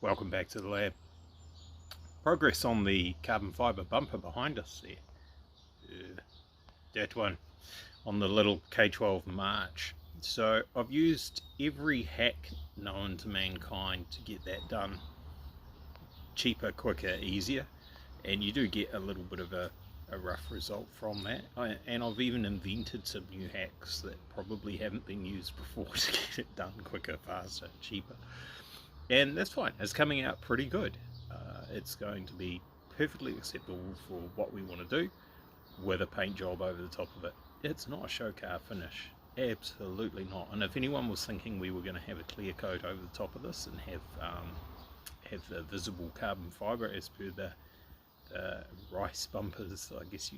Welcome back to the lab. Progress on the carbon fibre bumper behind us there. That one on the little K12 March. So I've used every hack known to mankind to get that done cheaper, quicker, easier, and you do get a little bit of a rough result from that. And I've even invented some new hacks that probably haven't been used before to get it done quicker, faster, cheaper. And that's fine, it's coming out pretty good. It's going to be perfectly acceptable for what we want to do with a paint job over the top of it. It's not a show car finish, absolutely not. And if anyone was thinking we were going to have a clear coat over the top of this and have the visible carbon fibre as per the rice bumpers, I guess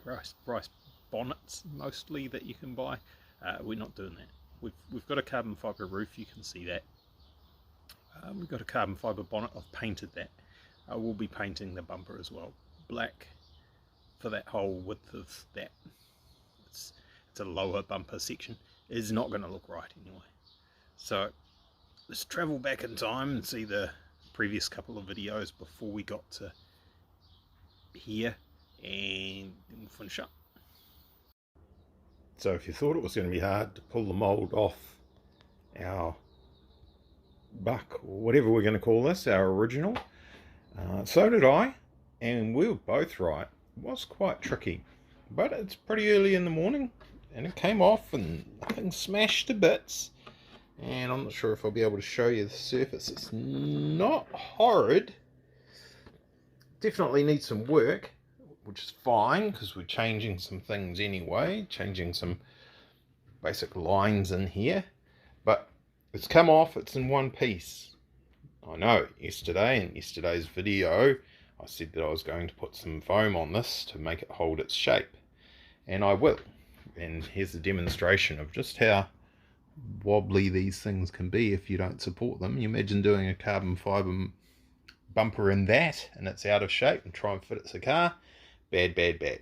rice bonnets mostly that you can buy, we're not doing that. We've got a carbon fibre roof, you can see that. We've got a carbon fibre bonnet. I've painted that. I will be painting the bumper as well, black for that whole width of that. It's a lower bumper section. It is not going to look right anyway. So let's travel back in time and see the previous couple of videos before we got to here, and then we'll finish up. So if you thought it was going to be hard to pull the mould off our buck, or whatever we're going to call this, our original, so did I, and we were both right. It was quite tricky, but it's pretty early in the morning and it came off and nothing smashed to bits. And I'm not sure if I'll be able to show you the surface. It's not horrid, definitely needs some work, which is fine because we're changing some things anyway, changing some basic lines in here, but it's come off, it's in one piece. I know, yesterday, in yesterday's video, I said that I was going to put some foam on this to make it hold its shape. And I will. And here's a demonstration of just how wobbly these things can be if you don't support them. You imagine doing a carbon fibre bumper in that, and it's out of shape, and try and fit it to the car. Bad, bad, bad.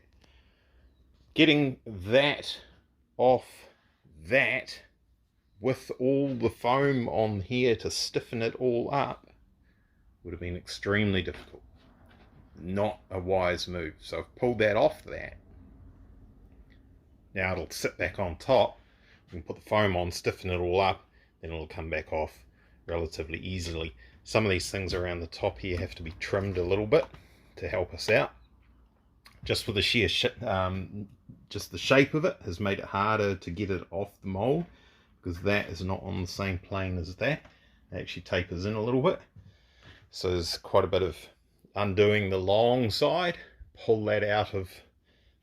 Getting that off that with all the foam on here to stiffen it all up would have been extremely difficult. Not a wise move. So I've pulled that off that. Now it'll sit back on top. We can put the foam on, stiffen it all up, then it'll come back off relatively easily. Some of these things around the top here have to be trimmed a little bit to help us out. Just for the sheer just the shape of it has made it harder to get it off the mould, because that is not on the same plane as that. It actually tapers in a little bit. So there's quite a bit of undoing the long side, pull that out of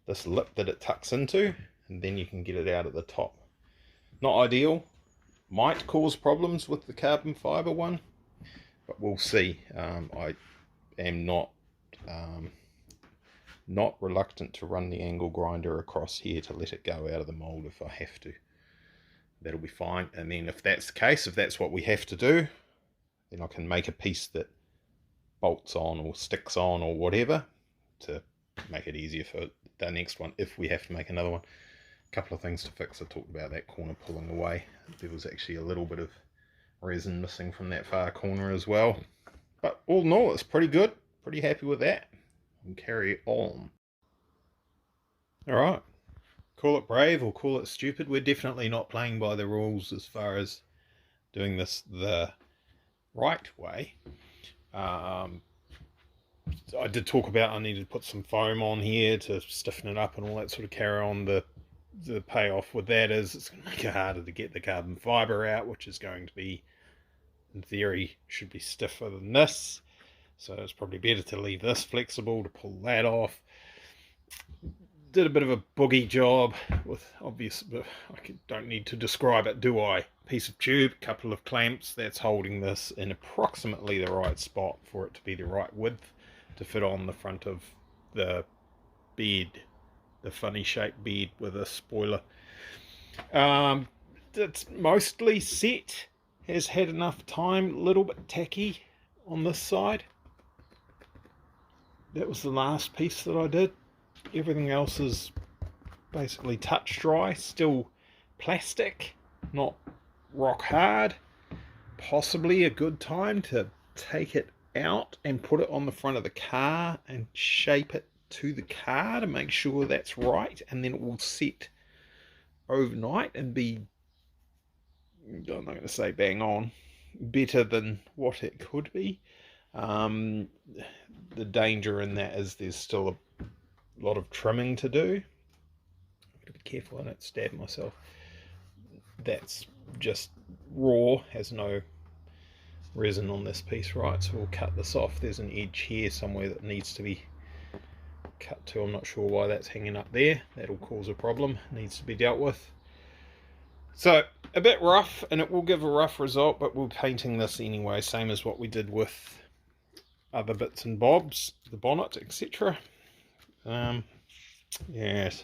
this lip that it tucks into, and then you can get it out at the top. Not ideal, might cause problems with the carbon fibre one, but we'll see. I am not reluctant to run the angle grinder across here to let it go out of the mould if I have to. That'll be fine. And then if that's the case, if that's what we have to do, then I can make a piece that bolts on or sticks on or whatever to make it easier for the next one if we have to make another one. A couple of things to fix. I talked about that corner pulling away. There was actually a little bit of resin missing from that far corner as well. But all in all, it's pretty good. Pretty happy with that. And carry on. Alright. Call it brave or call it stupid. We're definitely not playing by the rules as far as doing this the right way. I did talk about I needed to put some foam on here to stiffen it up and all that sort of carry on. The payoff with that is it's going to make it harder to get the carbon fibre out, which is going to be, in theory, should be stiffer than this. So it's probably better to leave this flexible to pull that off. Did a bit of a boogie job with obvious, but I don't need to describe it, do I? Piece of tube, couple of clamps, that's holding this in approximately the right spot for it to be the right width to fit on the front of the bed, the funny shaped bed with a spoiler. It's mostly set, has had enough time, a little bit tacky on this side. That was the last piece that I did. Everything else is basically touch dry, still plastic, not rock hard. Possibly a good time to take it out and put it on the front of the car and shape it to the car to make sure that's right, and then it will set overnight and be, I'm not going to say bang on, better than what it could be. The danger in that is there's still a lot of trimming to do. I've got to be careful I don't stab myself. That's just raw, has no resin on this piece, right? So we'll cut this off. There's an edge here somewhere that needs to be cut to. I'm not sure why that's hanging up there. That'll cause a problem, needs to be dealt with. So a bit rough, and it will give a rough result, but we're painting this anyway, same as what we did with other bits and bobs, the bonnet, etc. Yes,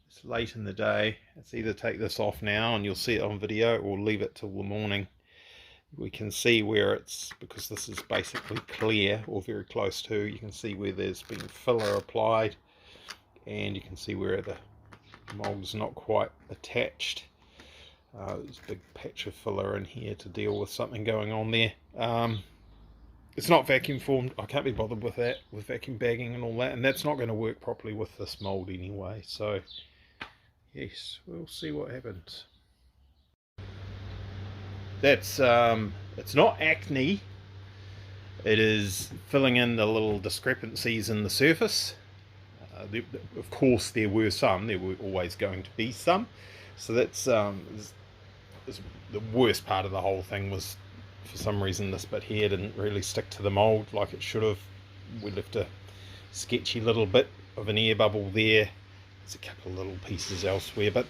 it's late in the day. Let's either take this off now and you'll see it on video, or leave it till the morning. We can see where it's, because this is basically clear or very close to, you can see where there's been filler applied, and you can see where the mold's not quite attached. There's a big patch of filler in here to deal with something going on there. It's not vacuum formed. I can't be bothered with that, with vacuum bagging and all that, and that's not going to work properly with this mold anyway. So yes, we'll see what happens. That's it's not acne, it is filling in the little discrepancies in the surface. Of course there were some, there were always going to be some, so that's the worst part of the whole thing. Was for some reason this bit here didn't really stick to the mold like it should have. We left a sketchy little bit of an air bubble there. There's a couple of little pieces elsewhere, but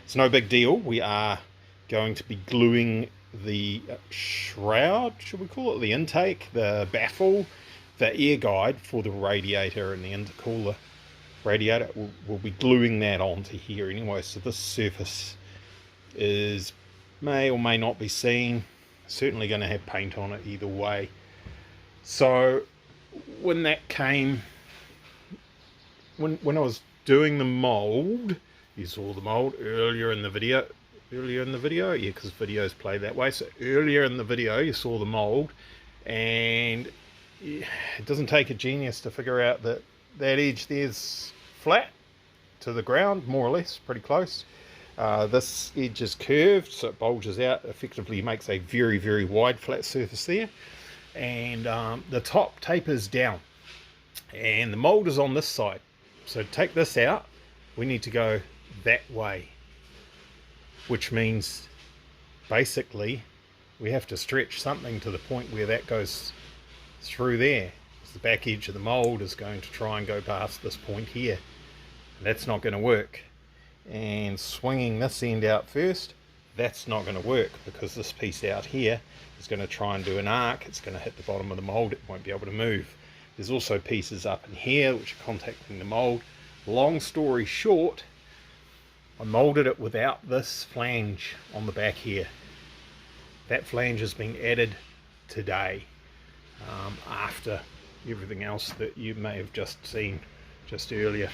it's no big deal. We are going to be gluing the shroud, should we call it, the intake, the baffle, the air guide for the radiator and the intercooler radiator. We'll be gluing that onto here anyway, so this surface may or may not be seen. Certainly going to have paint on it either way. So when that came, when I was doing the mold, you saw the mold earlier in the video, yeah, because videos play that way. So earlier in the video you saw the mold, and it doesn't take a genius to figure out that that edge there's flat to the ground, more or less, pretty close. This edge is curved, so it bulges out, effectively makes a very, very wide flat surface there, and the top tapers down, and the mold is on this side. So to take this out, we need to go that way, which means basically we have to stretch something to the point where that goes through there. The back edge of the mold is going to try and go past this point here, and that's not going to work. And swinging this end out first, that's not going to work, because this piece out here is going to try and do an arc. It's going to hit the bottom of the mold, it won't be able to move. There's also pieces up in here which are contacting the mold. Long story short, I molded it without this flange on the back here. That flange has been added today, after everything else that you may have just seen just earlier.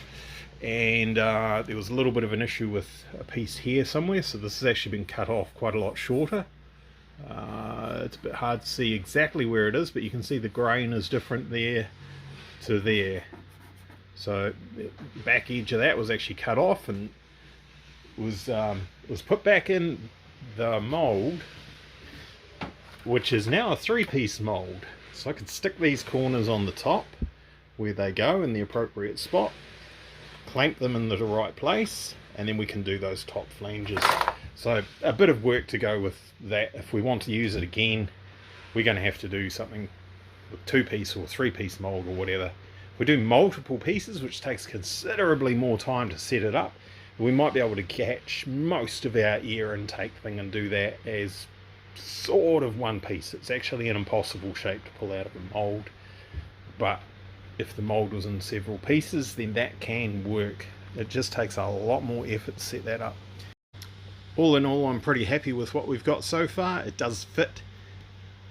And there was a little bit of an issue with a piece here somewhere, so this has actually been cut off quite a lot shorter. It's a bit hard to see exactly where it is, but you can see the grain is different there to there. So the back edge of that was actually cut off and was put back in the mold, which is now a 3-piece mold. So I could stick these corners on the top where they go in the appropriate spot, clamp them in the right place, and then we can do those top flanges. So a bit of work to go with that. If we want to use it again, we're going to have to do something with 2-piece or 3-piece mold or whatever. If we do multiple pieces, which takes considerably more time to set it up, we might be able to catch most of our air intake thing and do that as sort of one piece. It's actually an impossible shape to pull out of a mold, but if the mold was in several pieces, then that can work. It just takes a lot more effort to set that up. All in all, I'm pretty happy with what we've got so far. It does fit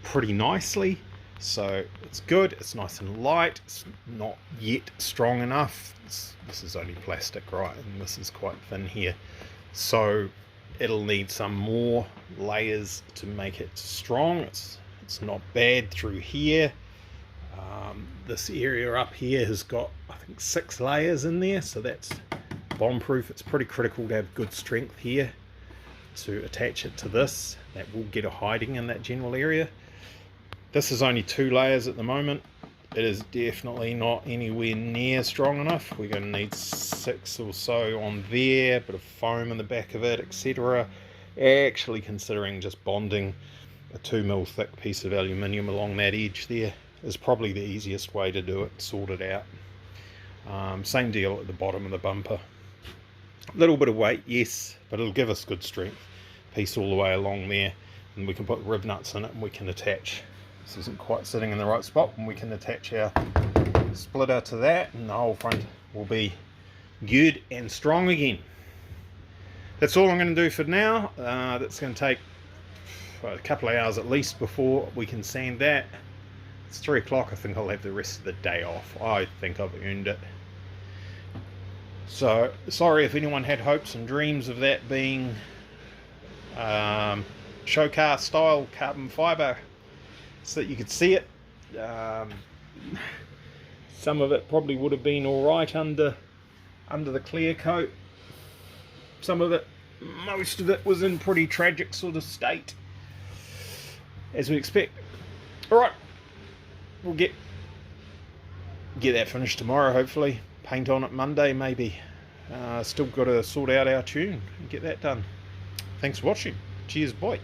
pretty nicely, so it's good. It's nice and light. It's not yet strong enough. This is only plastic, right, and this is quite thin here, so it'll need some more layers to make it strong. It's it's not bad through here. This area up here has got, I think, 6 layers in there, so that's bomb-proof. It's pretty critical to have good strength here to attach it to this. That will get a hiding in that general area. This is only 2 layers at the moment. It is definitely not anywhere near strong enough. We're going to need 6 or so on there, a bit of foam in the back of it, etc. Actually considering just bonding a 2mm thick piece of aluminium along that edge there is probably the easiest way to do it, sort it out. Same deal at the bottom of the bumper. A little bit of weight, yes, but it'll give us good strength. Piece all the way along there, and we can put rib nuts in it and we can attach. This isn't quite sitting in the right spot, and we can attach our splitter to that, and the whole front will be good and strong again. That's all I'm going to do for now. That's going to take a couple of hours at least before we can sand that. It's 3 o'clock. I think I'll have the rest of the day off. I think I've earned it. So sorry if anyone had hopes and dreams of that being show car style carbon fibre so that you could see it. Some of it probably would have been alright under the clear coat. Some of it, most of it, was in pretty tragic sort of state, as we expect. Alright, we'll get that finished tomorrow, hopefully. Paint on it Monday, maybe. Still got to sort out our tune and get that done. Thanks for watching. Cheers, bye.